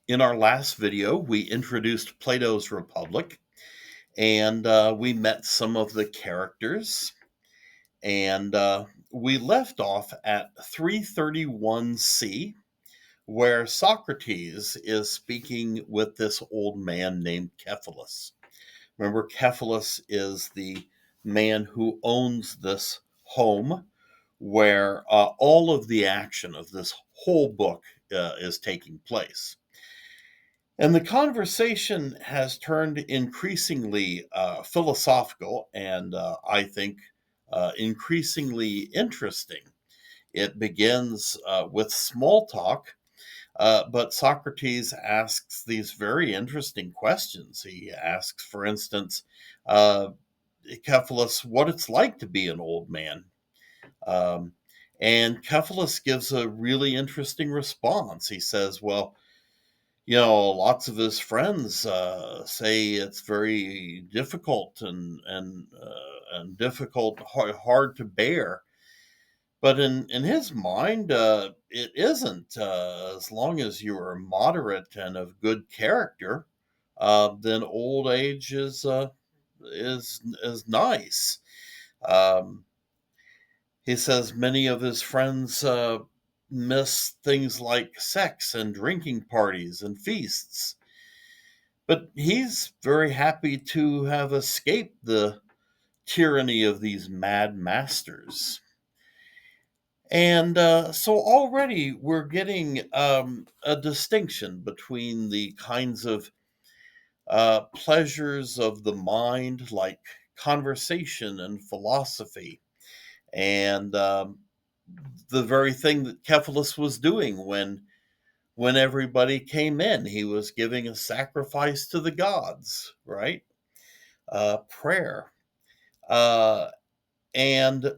In our last video, we introduced Plato's Republic and we met some of the characters. And we left off at 331c, where Socrates is speaking with this old man named Cephalus. Remember, Cephalus is the man who owns this home where all of the action of this whole book is taking place. And the conversation has turned increasingly philosophical and I think increasingly interesting. It begins with small talk, but Socrates asks these very interesting questions. He asks, for instance, uh, Cephalus, what it's like to be an old man. Um, and Cephalus gives a really interesting response. He says, well, lots of his friends say it's very difficult and difficult, hard to bear. But in his mind, it isn't. As long as you are moderate and of good character, then old age is nice. Um, he says many of his friends miss things like sex and drinking parties and feasts. But he's very happy to have escaped the tyranny of these mad masters. And so already we're getting a distinction between the kinds of pleasures of the mind, like conversation and philosophy, and the very thing that Cephalus was doing when everybody came in. He was giving a sacrifice to the gods, right? Prayer, uh, and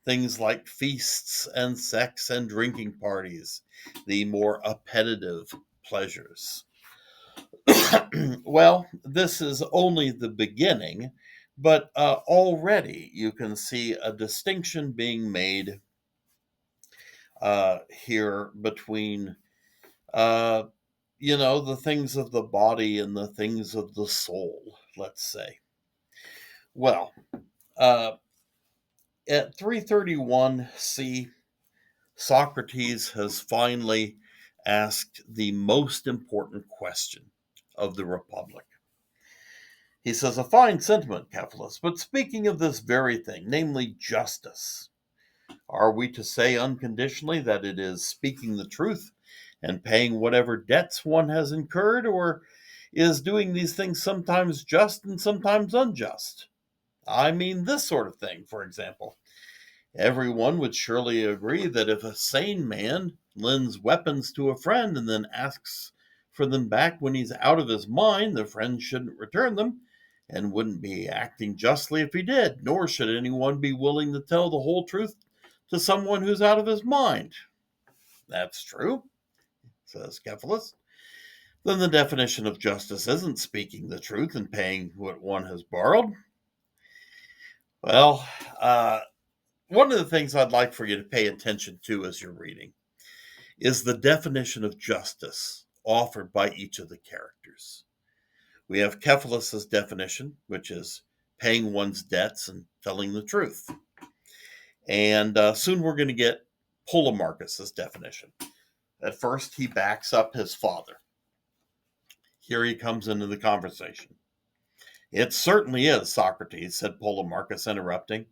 things like feasts and sex and drinking parties, the more appetitive pleasures. Well, this is only the beginning, but already you can see a distinction being made here between, uh, the things of the body and the things of the soul, let's say. Well, uh, at 331c, Socrates has finally asked the most important question of the Republic. He says, a fine sentiment, Cephalus, but speaking of this very thing, namely justice, are we to say unconditionally that it is speaking the truth and paying whatever debts one has incurred, or is doing these things sometimes just and sometimes unjust? I mean, this sort of thing, for example. Everyone would surely agree that if a sane man lends weapons to a friend and then asks for them back when he's out of his mind, the friend shouldn't return them and wouldn't be acting justly if he did, nor should anyone be willing to tell the whole truth to someone who's out of his mind. That's true, says Cephalus. Then the definition of justice isn't speaking the truth and paying what one has borrowed. Well, one of the things I'd like for you to pay attention to as you're reading is the definition of justice offered by each of the characters. We have Cephalus's definition, which is paying one's debts and telling the truth. And soon we're going to get Polemarchus's definition. At first, he backs up his father. Here he comes into the conversation. It certainly is, Socrates, said Polemarchus, interrupting,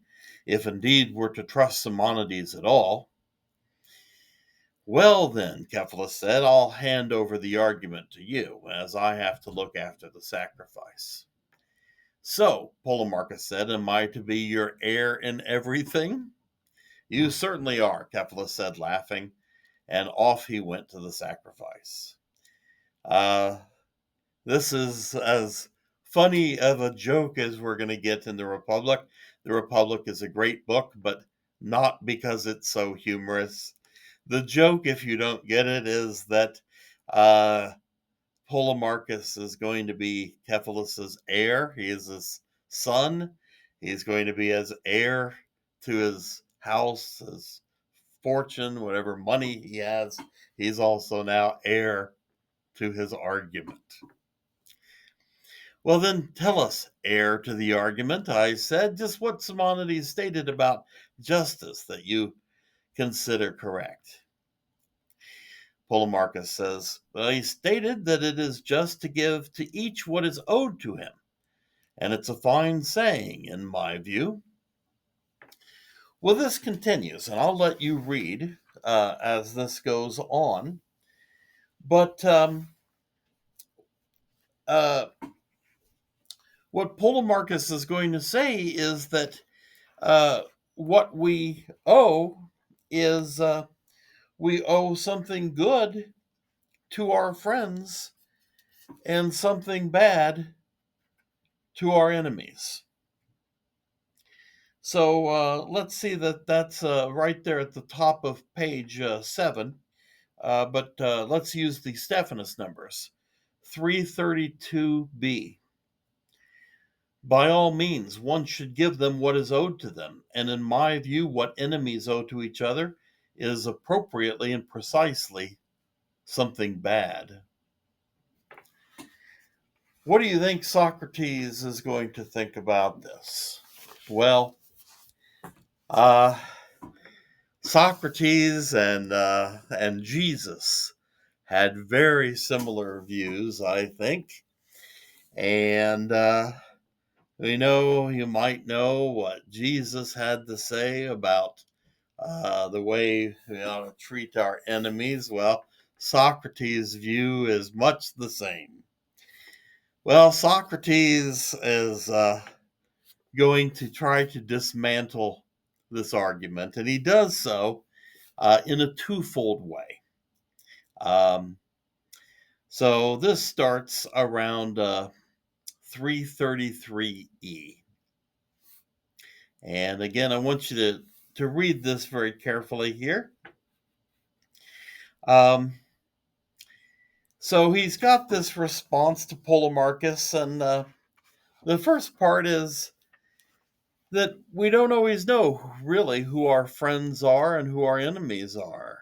if indeed we're to trust Simonides at all. Well, then, Cephalus said, I'll hand over the argument to you, as I have to look after the sacrifice. So, Polemarchus said, am I to be your heir in everything? You certainly are, Cephalus said, laughing, and off he went to the sacrifice. Uh, this is as funny of a joke as we're going to get in The Republic. The Republic is a great book, but not because it's so humorous. The joke, if you don't get it, is that Polemarchus is going to be Cephalus's heir. He is his son. He's going to be his heir to his house, his fortune, whatever money he has. He's also now heir. to his argument. Well, then tell us, heir to the argument, I said, just what Simonides stated about justice that you consider correct. Polemarchus says, well, he stated that it is just to give to each what is owed to him, and it's a fine saying, in my view. Well, this continues, and I'll let you read as this goes on. But what Polemarchus is going to say is that what we owe is we owe something good to our friends and something bad to our enemies. So let's see that's right there at the top of page 7. But let's use the Stephanus numbers. 332b. By all means, one should give them what is owed to them, and in my view, what enemies owe to each other is appropriately and precisely something bad. What do you think Socrates is going to think about this? Well, Socrates and Jesus had very similar views, I think, and you might know what Jesus had to say about the way we ought to treat our enemies. Well, Socrates' view is much the same. Well, Socrates is going to try to dismantle this argument, and he does so in a twofold way. So this starts around 333e. And again, I want you to read this very carefully here. So he's got this response to Polemarchus, and the first part is that we don't always know really who our friends are and who our enemies are.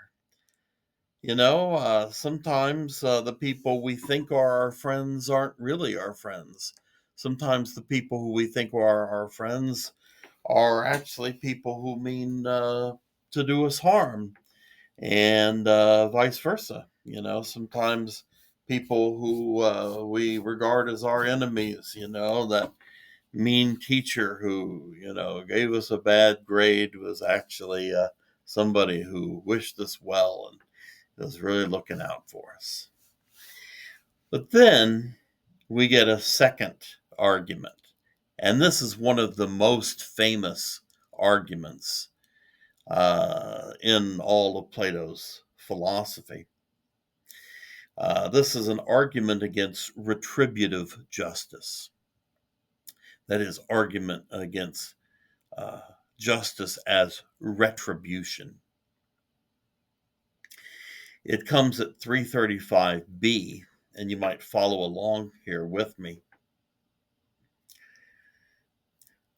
Sometimes the people we think are our friends aren't really our friends. Sometimes the people who we think are our friends are actually people who mean to do us harm, and vice versa. Sometimes people who we regard as our enemies, that mean teacher who, gave us a bad grade was actually somebody who wished us well and was really looking out for us. But then we get a second argument. And this is one of the most famous arguments in all of Plato's philosophy. This is an argument against retributive justice. That is, argument against justice as retribution. It comes at 335b, and you might follow along here with me.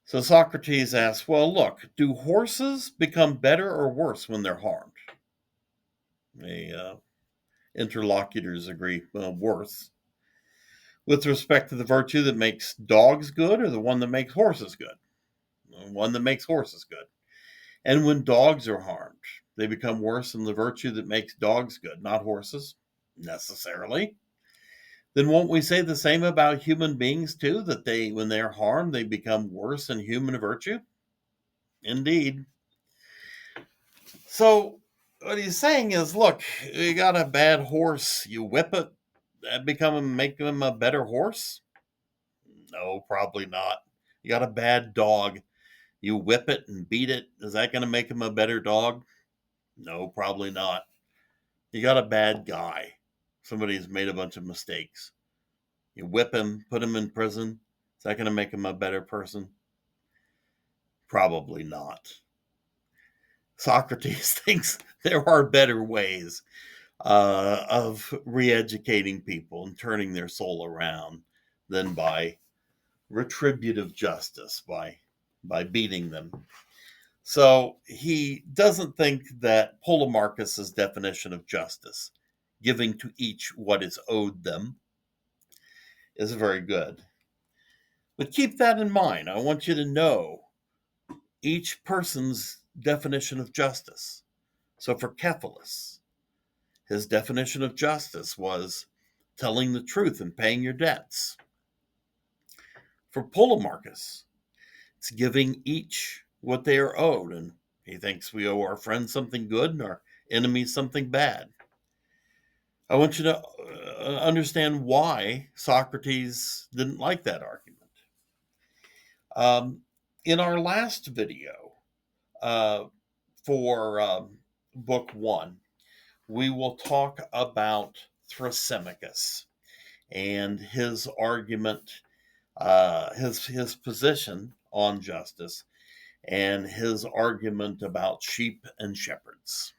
So Socrates asks, well, look, do horses become better or worse when they're harmed? The interlocutors agree, worse. With respect to the virtue that makes dogs good or the one that makes horses good? One that makes horses good. And when dogs are harmed, they become worse in the virtue that makes dogs good, not horses, necessarily. Then won't we say the same about human beings too, that when they're harmed, they become worse in human virtue? Indeed. So what he's saying is, look, you got a bad horse, you whip it, that make him a better horse? No, probably not. You got a bad dog, you whip it and beat it, is that going to make him a better dog? No, probably not. You got a bad guy, somebody who's made a bunch of mistakes. You whip him, put him in prison, is that going to make him a better person? Probably not. Socrates thinks there are better ways of re-educating people and turning their soul around than by retributive justice, by beating them. So he doesn't think that Polemarchus's definition of justice giving to each what is owed them, is very good. But keep that in mind. I want you to know each person's definition of justice. So for Cephalus, his definition of justice was telling the truth and paying your debts. For Polemarchus, it's giving each what they are owed, and he thinks we owe our friends something good and our enemies something bad. I want you to understand why Socrates didn't like that argument. In our last video uh, for book 1, we will talk about Thrasymachus and his argument, his position on justice, and his argument about sheep and shepherds.